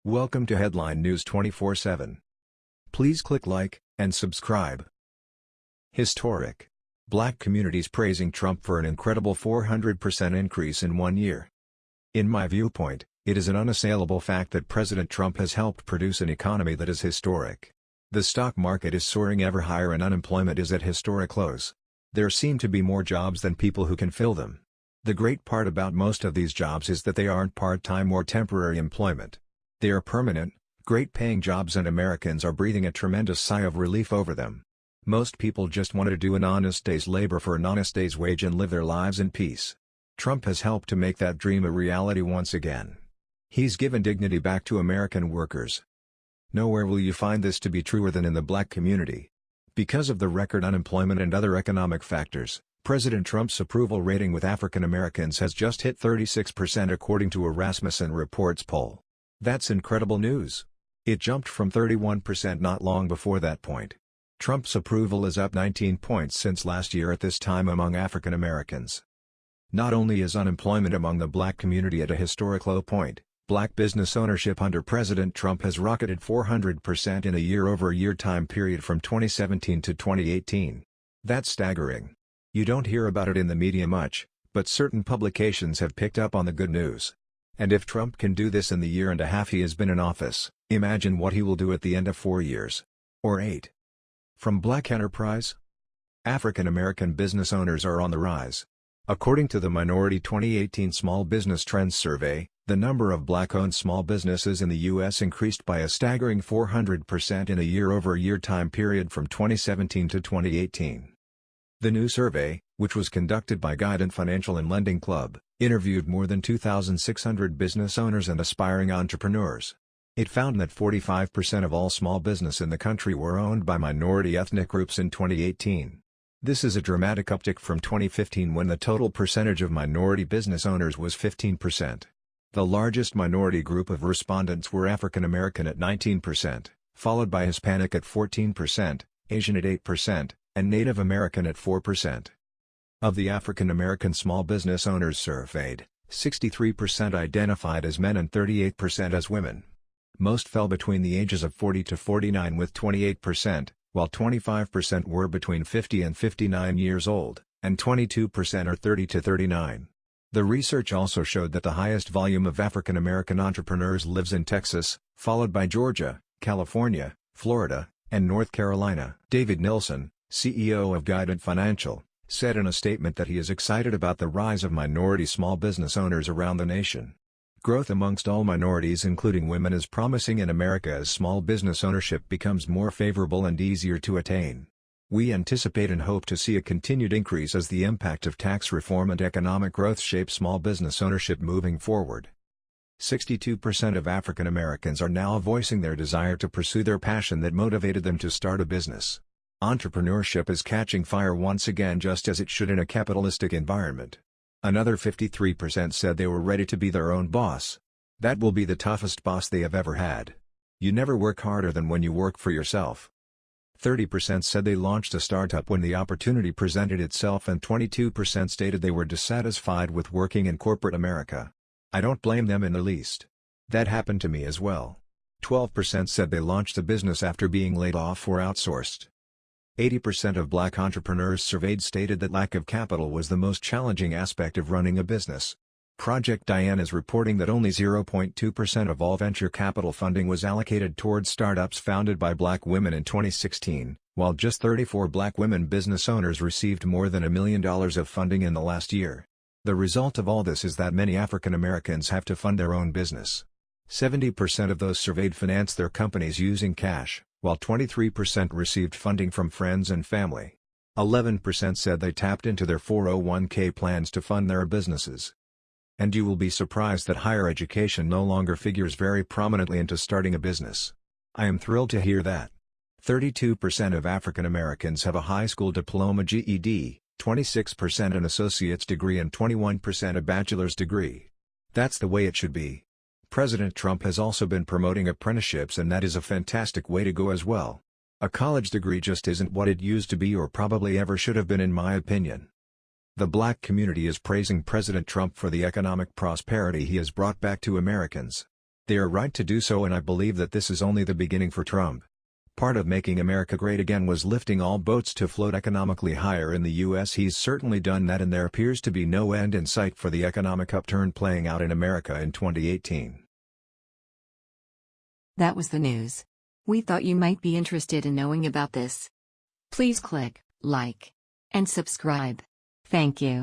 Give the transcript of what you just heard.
Welcome to Headline News 24/7. Please click like and subscribe. Historic. Black communities praising Trump for an incredible 400% increase in 1 year. In my viewpoint, it is an unassailable fact that President Trump has helped produce an economy that is historic. The stock market is soaring ever higher and unemployment is at historic lows. There seem to be more jobs than people who can fill them. The great part about most of these jobs is that they aren't part-time or temporary employment. They are permanent, great-paying jobs and Americans are breathing a tremendous sigh of relief over them. Most people just want to do an honest day's labor for an honest day's wage and live their lives in peace. Trump has helped to make that dream a reality once again. He's given dignity back to American workers. Nowhere will you find this to be truer than in the black community. Because of the record unemployment and other economic factors, President Trump's approval rating with African Americans has just hit 36% according to a Rasmussen Reports poll. That's incredible news. It jumped from 31% not long before that point. Trump's approval is up 19 points since last year at this time among African Americans. Not only is unemployment among the black community at a historic low point, black business ownership under President Trump has rocketed 400% in a year-over-year time period from 2017 to 2018. That's staggering. You don't hear about it in the media much, but certain publications have picked up on the good news. And if Trump can do this in the year and a half he has been in office, imagine what he will do at the end of 4 years. Or 8. From Black Enterprise? African American business owners are on the rise. According to the Minority 2018 Small Business Trends Survey, the number of black-owned small businesses in the U.S. increased by a staggering 400% in a year-over-year time period from 2017 to 2018. The new survey, which was conducted by Guidant Financial and Lending Club, interviewed more than 2,600 business owners and aspiring entrepreneurs. It found that 45% of all small business in the country were owned by minority ethnic groups in 2018. This is a dramatic uptick from 2015 when the total percentage of minority business owners was 15%. The largest minority group of respondents were African American at 19%, followed by Hispanic at 14%, Asian at 8%, and Native American at 4%. Of the African American small business owners surveyed, 63% identified as men and 38% as women. Most fell between the ages of 40 to 49 with 28%, while 25% were between 50 and 59 years old, and 22% are 30 to 39. The research also showed that the highest volume of African American entrepreneurs lives in Texas, followed by Georgia, California, Florida, and North Carolina. David Nilsson, CEO of Guidant Financial, said in a statement that he is excited about the rise of minority small business owners around the nation. Growth amongst all minorities including women is promising in America as small business ownership becomes more favorable and easier to attain. We anticipate and hope to see a continued increase as the impact of tax reform and economic growth shape small business ownership moving forward. 62% of African Americans are now voicing their desire to pursue their passion that motivated them to start a business. Entrepreneurship is catching fire once again just as it should in a capitalistic environment. Another 53% said they were ready to be their own boss. That will be the toughest boss they have ever had. You never work harder than when you work for yourself. 30% said they launched a startup when the opportunity presented itself and 22% stated they were dissatisfied with working in corporate America. I don't blame them in the least. That happened to me as well. 12% said they launched a business after being laid off or outsourced. 80% of black entrepreneurs surveyed stated that lack of capital was the most challenging aspect of running a business. Project Diane is reporting that only 0.2% of all venture capital funding was allocated towards startups founded by black women in 2016, while just 34 black women business owners received more than $1 million of funding in the last year. The result of all this is that many African Americans have to fund their own business. 70% of those surveyed financed their companies using cash, while 23% received funding from friends and family. 11% said they tapped into their 401k plans to fund their businesses. And you will be surprised that higher education no longer figures very prominently into starting a business. I am thrilled to hear that. 32% of African Americans have a high school diploma GED, 26% an associate's degree and 21% a bachelor's degree. That's the way it should be. President Trump has also been promoting apprenticeships and that is a fantastic way to go as well. A college degree just isn't what it used to be or probably ever should have been in my opinion. The black community is praising President Trump for the economic prosperity he has brought back to Americans. They are right to do so, and I believe that this is only the beginning for Trump. Part of making America great again was lifting all boats to float economically higher in the U.S. He's certainly done that, and there appears to be no end in sight for the economic upturn playing out in America in 2018. That was the news. We thought you might be interested in knowing about this. Please click like and subscribe. Thank you.